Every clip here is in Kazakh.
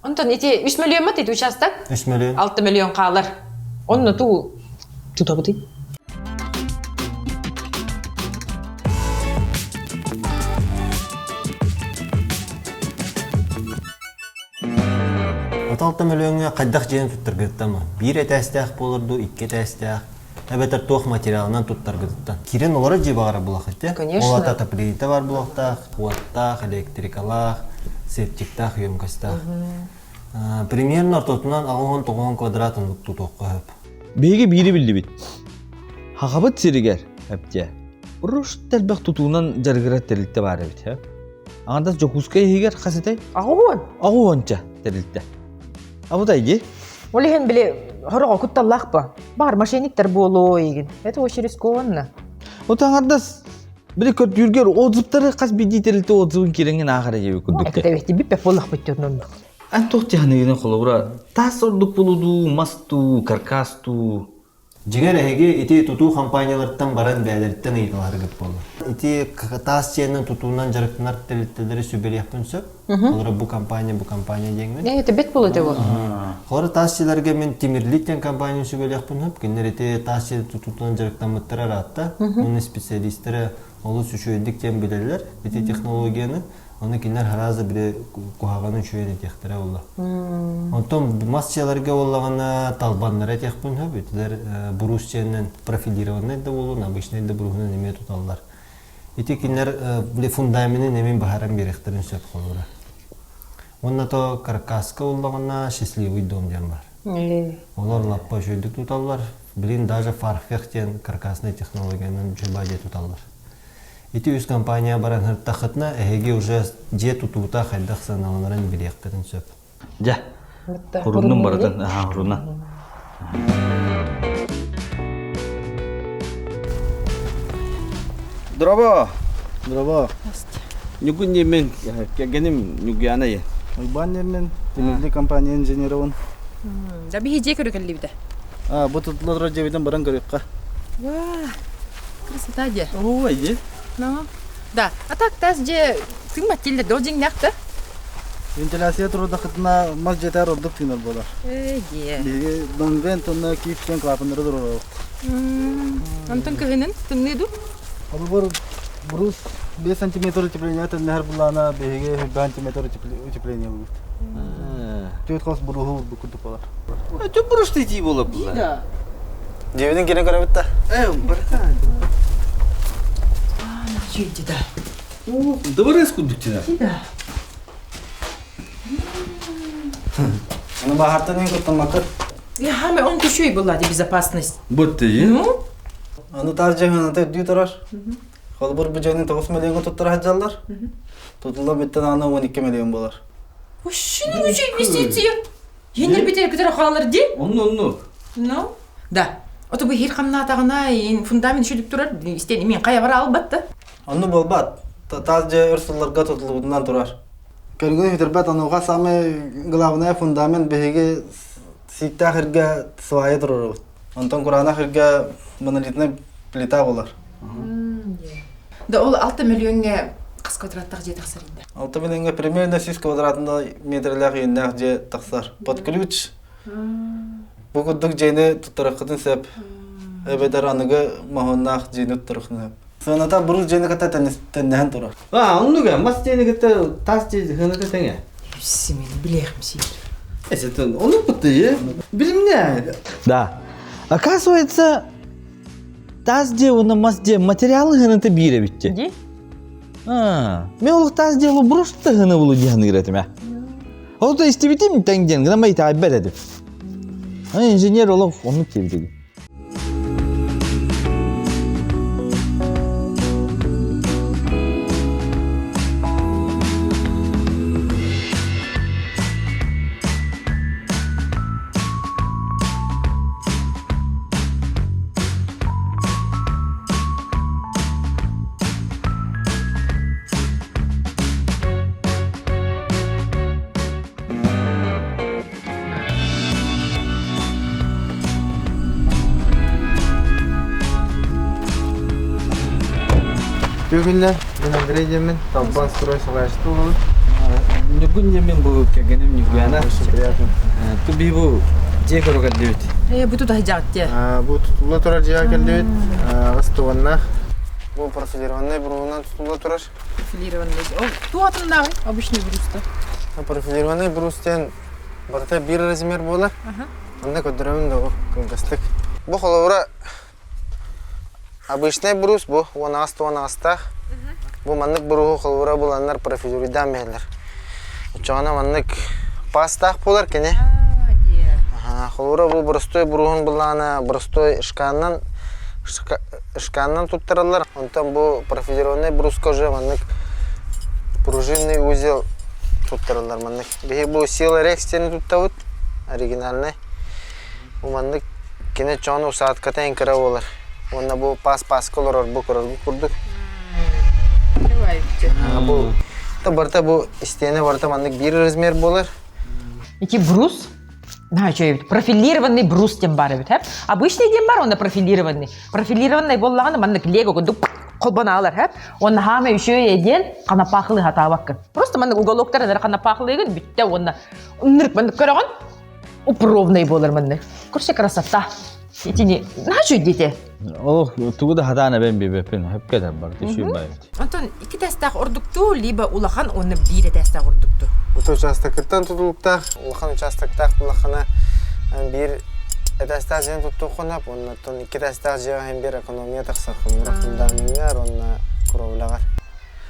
Ondan iti 3 milyon mu dedi uçastak? 3 milyon. 6 milyon kalır. Onu tutabıdı. Ota 6 milyonga kaddaq jeni tuttar gıttama. Bir etestaq bolurdu, iki etestaq. Эбетер тоқ материалынан туттар гыттан. Кирен олар жебагара булак ите. Конечно. Олата отопление бар булактак, куаттак, электрикалак, септиктак, емкостак. Примерно ортотунан 10-9 квадратын тутокко хөп. Беги бири билди бит. Хакабыт сиригер хепте. Буруш телбек тутуунан жаргырат терилте бар бит, хеп. Аңда жокускай хигер хасытай. Агуонча терилте. Абутайги. Олеген биле хорого кутталлах ба. Бар мошенниктер болоо еген. Это очень рискованно. Отаңардас бир көрт юргер отзыптары кас биди терилте отзыбын киренген ахара жеби Это күрдүктө. бехти биппе боллах бүттөрнөн. Антох технигинен холобура тас ордук болуду, масту, каркасту. Жигер эге ити тутуу компаниялардан баран бәдерттен ыйтылар гып болду. Ити тас ченен тутуунан жарыктанар терилтелери сүбели япынсып. Олар бу компания деңмен. Это бет болот эго. Хора тасчыларга мен Тимирликтен компания сүбели япынып, кинер ити тасчы тутуунан жарыктанмыттар аратта. Муну специалисттери олус үшөйдик тем билелер. Ити технологияны оны кинер харазы бире кухаганын шөйен этехтере болду. Онтон массчаларга боллагана талбаннар этехпин хөп, итилер брусченен профилированный да болун, обычный да брухунан эме туталлар. Ити кинер биле фундаменtin эмин бахаран беректерин сөп колура. Онна то каркаска боллагана счастливый дом ден бар. Олар лаппа шөйдүк туталлар, билин даже фарфехтен каркасный технологиянын жөбаде туталлар. Ити үз компания баран хырттахытна эге уже же тутуута хайдах саналанарын билектерин сөп. Жа. Хурунун баратын, хурунан. Здорово. Здорово. Нүгүн мен кегеним нүгяна я. Ойбан мен Тимирли компания инженерон. Да би хиже көрө келди биде. Бу тутлар жебиден баран көрөкка. Ва. Красота же. Ой, же. Ну. Да. А так тас же кымбаттилде дожиң накты. Вентиляция турда хытна мас жетер ордук тинер болар. Эге. Биге донвен тонна киптен клапандары дурор. Антон кыгынын тымныду. Абы бор брус 5 см утепление это нахар булана биге 2 см утепление будет. Тет хос буруху букуту болар. Чөп бурушты жий болуп. Да. Жебиден кире көрөбүттө. Баркан. Чүйдү да. Добрый скудуктина. Да. Аны бахартан эң көттөн макыр. Я хаме он кушуй булады безопасность. Ботты, е? Ну? Аны тар жеган те дүй тарар. Хол бur бүжөнүн 9 миллионго туттар хаджаллар. Тутулла биттен аны 12 миллион болар. Ушуну үчү инвестиция. Енер битер кетер халар ди? Онну. Ну? Да. Ото бу хир камна тагына ин фундамент шүлүп турар. Истени мен кая бара албатты. Аны болбат. Таз же өрсулларга тутулуунан турар. Көргөн хитербат ануга самый главный фундамент беге сиктахырга свая турар. Антон Курана хырга монолитный плита болар. Да ол 6 миллионга кас квадраттак же таксар инде. 6 миллионга примерно 6 квадратында метрлер үйүннак же таксар. Под ключ. Бу кудук жени туттаракытын сеп. Эбедер аныга махоннак жени туттаракытын. Соната буру жени ката теннен турар. Оннуга мас жени кете тас жези хынаты теңе. Симен билехмси. Эсетен onu бутты, е? Билимне. Да. Оказывается, таз же уна мас же материалы хынаты бире битти. Ди? Мен олук таз же бурушты хыны булу диханы иретиме. Олута истебитим теңден гына май таабет эдип. Инженер олук onu тебиди. Бүгүнле мен Андрей Демин, Талбан строй салашты болу. Нүгүн немен бу кегенем нүгүяна. Очень приятно. Туби бу жекорга дебит. Буту да жагат те. Бу тутула турар жига келдибит. Астуганнах. Бу профилированный брунан тутула турар. Профилированный. О, туатында обычный бруста. Профилированный брустен барта бир размер болар. Анда көдөрөмүн да кылгастык. Бу холовра обычный брус бу, он аста. Бу маннык бруху холовра буланнар профилируйдан мелер. Учана маннык пастах болар кене. Холовра бу брустой брухун булана, брустой ишканнан туттыралар. Онтан бу профилированный бруска уже маннык пружинный узел туттыралар маннык. Бихи бу сила рекстени туттавут, оригинальный. Бу маннык кене чону усаатката инкара болар. Онна бу пас колорор бу курдук. Бу барта бу стене барта маннык бир размер болар. Iki брус. Профилированный брус тем бар бит, обычный тем бар, он профилированный. Профилированный боллаган маннык лего кудук колбана алар, он хаме еще еден канапахлы хатабаккан. Просто маннык уголоктар канапахлыгын битте онна нырк маннык көрөгөн упровный болар маннык. Көрсө красота. Этини начу дите. О, тугуда хатана бен бепен хепкедер бар тиши бай. Антон, iki тастак ордукту, либо улахан оны бире тастак ордукту. Бу участоктан тутулуктах, улахан участоктах булахана бир этастажен туттукунап, оннан iki тастаж жаган бир экономия таксак, фундаментер, онна кровлагар.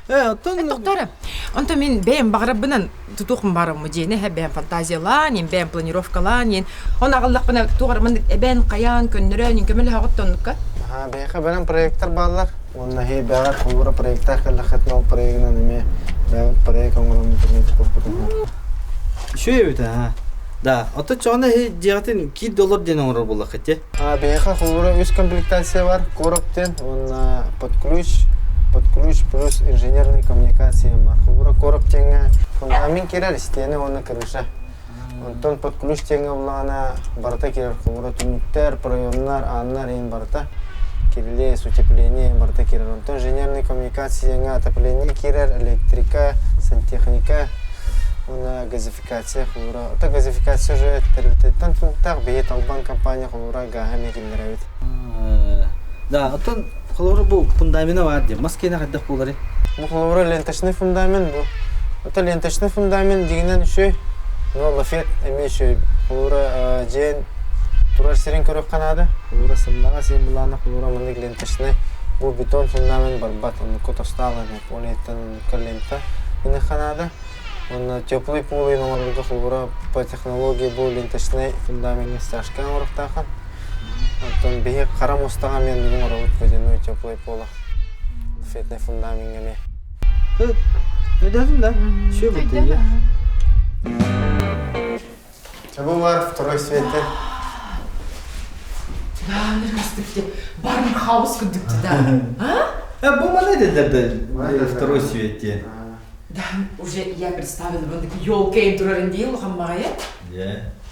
Доктор, Антон мен бәм баграбынан тутукым барым мыжене, бәм фантазиялан, бәм планировкалан, он агыллак бана тугар мен бән каян көннөрөн көмөл хагыттоннукка. Бәхә белән проекттар баллар. Онна хе бәгәр кулура проекттар хәлләхәтнә проектны неме, бәм проект оңрым интернет копты. Шуйбита. Да, ото чона жегатен $2 ден оңрор булакете. Бәхә кулура үз комплектация бар, короптен, онна под ключ плюс инженерные коммуникации бар. Кулура короб теңе фундамент керер, стене оны крыша. Онтон под ключ теңе булана барта керер кулура түнүктер, проемнар, аннар ин барта. Кирилес, утепление, барта керер. Онтон инженерные коммуникации, отопление керер, электрика, сантехника, она газификация кулура. Это газификация уже территориальный так бейт албан компания кулура гахами килдеревит. Да, ото холора бу фундамента бар ди. Маскена кадак болары. Бу холора ленточный фундамент бу. Это ленточный фундамент дигенен үшөй. Но лафет эме үшөй. Холора жен турар серин көрөп канады. Холора сымнага сен буланы холора мындык ленточный. Бу бетон фундамент бар бат, он котостала, полиэтилен лента. Мына канады. Он теплый полый номерга холора по технологии бу ленточный фундамент стяжкан орыктаган. Антон беге кара мостага мен работ водяной теплый пола. Фетный фундамент эме. Өйдәсең да? Шу бит я. Чабу бар второй свете. Да, ныргастыкте. Барым хаос күдүктү да. Бу мана дедер второй свете. Да, уже я представила мындык ёлкейин турарын дейм хаммага,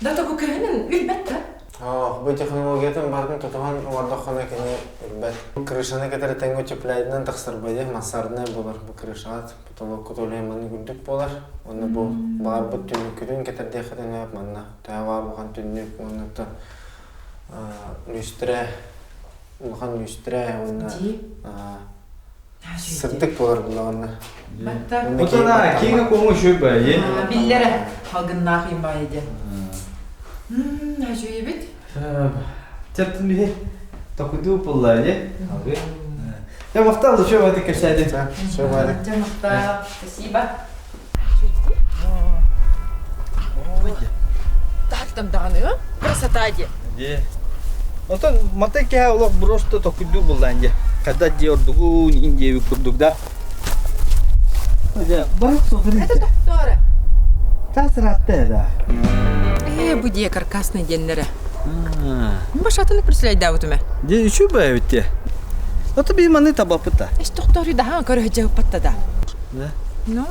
Да, таку көнүн үлбетте. Бу технологиятын бардын тутуган ордохона кене үлбет. Крышаны кетер теңге чепляйдынан таксыр байды, масарны болар бу крышат, потолок кутулеманы күндүк болар. Оны бу бар бу түнүкүдүн кетер дехетен ап манна. Та бар булган түнүк оны та люстре, улган люстре, оны сыртык болар булганна. Батта. Отона кийге коңу шу бай. Биллере халгынна кыйын байды. Ажуй бит. Чаттын бе. Токуду полларе. Я мактал шу байды кешеде. Шу байды. Жамакта. Спасибо. Так там даны, красота де. Отон матеке улак просто токуду болланже. Когда диордугу инде курдук да. Да, бар согры. Это доктора. Тасратте да. Буде каркасный деннере. Башатыны представляй да утуме. Де шу байвте. Ото би маны табапыта. Доктори да хан көрө жагып паттада. Да. Ну.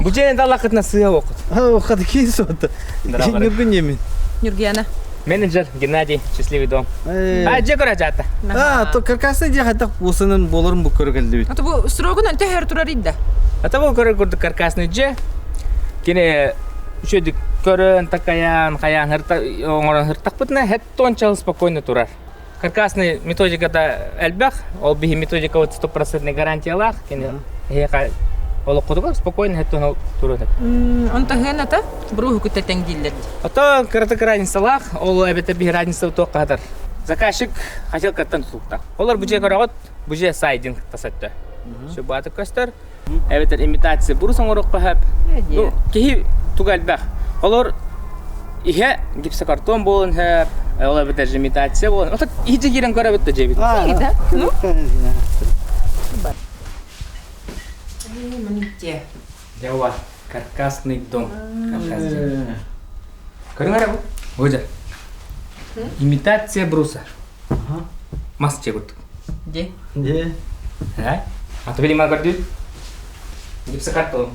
Бужен далакытна сыя окут. Хады кейсота. Нүгүнемен. Нюргена. Менеджер Геннадий, счастливый дом. Же көрөжата. То каркасный же хатак осынын болорун бу көргөлдү бит. Ата бу срогун анте хер турар идде. Ата бу көрө көрдүк каркасный же. Kene üçödük көрөн такаян каян оңорон хыртакпытына хеттончал спокойно турар. Каркасный методикада элбах, ол бихи методика 100% гарантиялах, кене хека ол кудуга спокойно хеттон турат. Онта гената бругу күтәтәң диллер. Ото кыртык разницалах, ол эбете бихи разница тоқадар. Заказчик хотел каттан тутта. Олар бuje карагат, бuje сайдинг тасатты. Şu batı köster. Evet, imitatsiya burus оңорокко hep. Ну, кихи тугалбах. Олар ihe gipsi karton bolun hep. Олар бите имитация болун. Ото иже кирен көрөбөт да жебит. Ну. Маните. Жава каркасный дом. Каркасный. Көрөңөр бу. Ожа. Имитация бруса. Мас чебут. Де. А то били магарды. Гипси картон.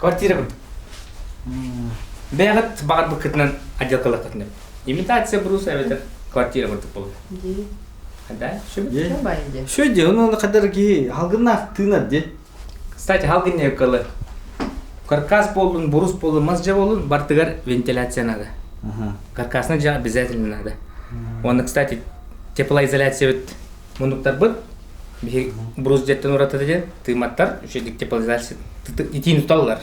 Квартира бу. Бегат багат букытынан отделкалар катны. Имитация бруса evet квартира бу болду. Да, şu. Şu de onun kadar ki halgına tığına de. Кстати, halgın ne kalı. Каркас болун, брус болун, мазжа болун, бартыгар вентиляция надо. Каркасна же обязательно надо. Он, кстати, теплоизоляция вот мундуктар быт. Брус жеттен уратады же, тыйматтар, үшедик теплоизоляция. Итин уталлар.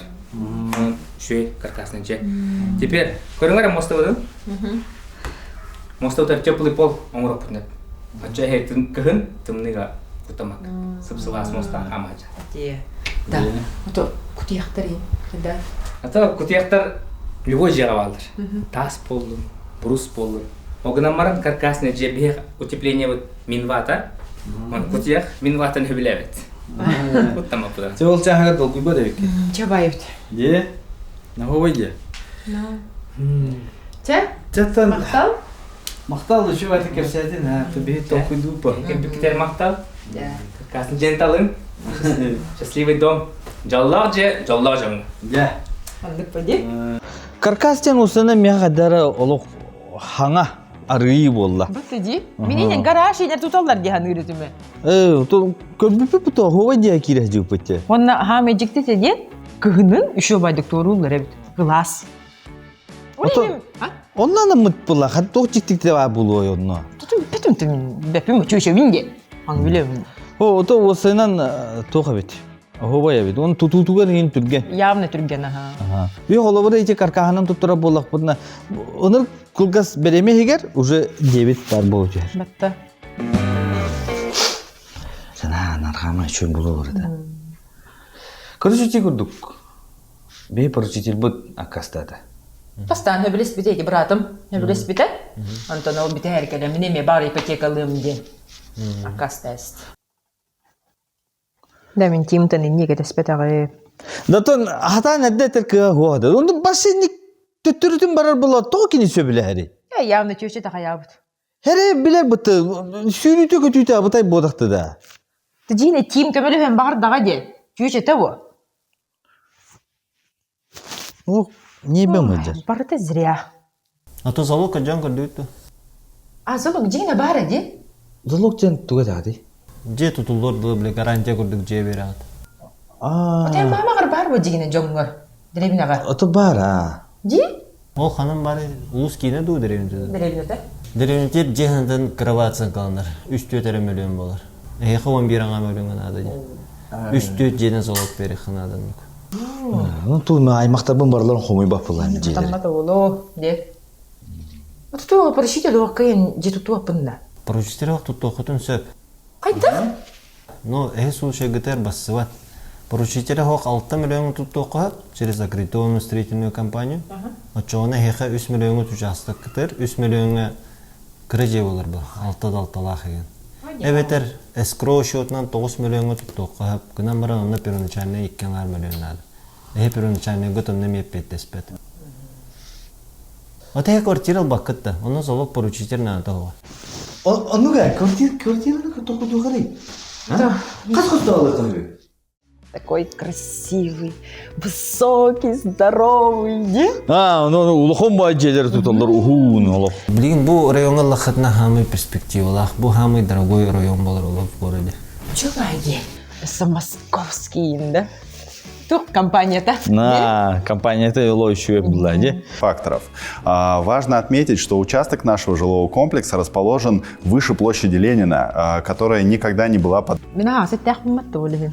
Шуй каркасный же. Теперь, көрүңөр мостовдун. Мостовда теплый пол оңроп путнет. Ача хертин кыгын тымныга кутамак. Сыпсылас моста амача. Де. Да. Ото кутияктар ем. Да. Ата кутияктар любой жерге алыр. Тас болдун, брус болдун. Огнамаран каркасный же бе утепление вот минвата. Он кутиях минвата не билебет. Вот там апуда. Цевол чахага толкуй бадек. Чабаевт. Де? На ховайде. Че? Чаттан Мактал? мактал şu var kersetin ha tabii толкуйду па. Кемпиктер мактал. Да. Каркасный женталын. Счастливый дом. Жаллар же, жаллар жамы. Ya. Андык пойди. Каркастен усына мен кадары олук хаңа арый болла. Бутыди. Менен гараж илер туталлар ди ханы үрүтүмө. То көрбүпү буту ховайде кире жупытте. Онна хаме жиктете де кыгынын үшө байдык тоорулар эбит. Глаз. Ото- Ondan mut bulla hat tok citikte var buluyor onu. Tutun bepim çöşe vinge. Ang bilem. O to osaynan toka bit. Hobaya bit. Onu tututugan in türgen. Явно түрген аха. Ага. Bir holavara içe karkahanam tuttura bollak buna. Onur kulgas bereme heger уже 9 var bolacak. Батта. Sana narxama çön bulu orada. Көрүшүчү көрдүк. Бей поручитель бут акастада. Пастан хөбелес бите братым. Хөбелес бите. Антон ол бите herkele mineme бар ипотекалым де. Акастест. Да мен тимтен инеге деспетаге. Датон хата надде терке года. Онду басыник төттүрүтүн барар була токини сөбүле хери. Я явно чөшө тагаябыт. Хери билер бутты. Сүйрүтө көтүтө абытай бодакты да. Тижине тим төмөлө hem бар дага де. Чөшө табы. О, не бемеде. Барыты зря. А то залог каджан көрдүттү. А залог жигине бар де. Залог жан тугатады. Же тутулдор дылы гарантия көрдүк же берат. Отен мамагыр бар бу жигине жоңгор. Дребинага. Ото бара. Ди? Ол ханым бар улус кийине ду деревинде. Дребинете. Деревинтер жехандан кровация калындар. 3-4 миллион болар. Эхе 11 миллион гана да. 3-4 жеден залог бери ханадан. Ну туна аймактарбын барларын хомой бапылан же. Таммата боло де. Отто поручитель окейн жетуту апында. Поручитель вакыт тутукутун сөп. Кайда? Ну, случай ГТР бассыват. Поручитель хок 6 миллион тутукуат через аккредитованную строительную компанию. Очоғына хеха 3 миллион участок ГТР, 3 миллионга кірі болар бұл, 6-6 еген. Эбетер эскроу счетынан 9 миллионга тутукуат, гынан баран онна первоначальный 2 миллион надо. Первоначальный год онна меппет деспет. Оте квартирал бакытта, онна залог поручитель надо хова. Онуга квартираны токуду гарай. Кас косталы кайры. Такой красивый, высокий, здоровый, де? Ну улухон бай жерлер туталар ухун олох. Билген бу районга лахатна хамый перспективалах, бу хамый дорогой район болар олар в городе. Чувайге, это московский, да? Тух компания-то. На компания-то лоющую была, де? Факторов. Важно отметить, что участок нашего жилого комплекса расположен выше площади Ленина, которая никогда не была под... Mina se tähmät oli.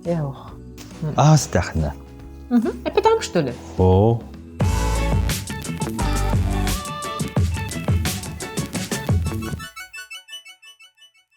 Joo. Астахна. Это там, что ли? О,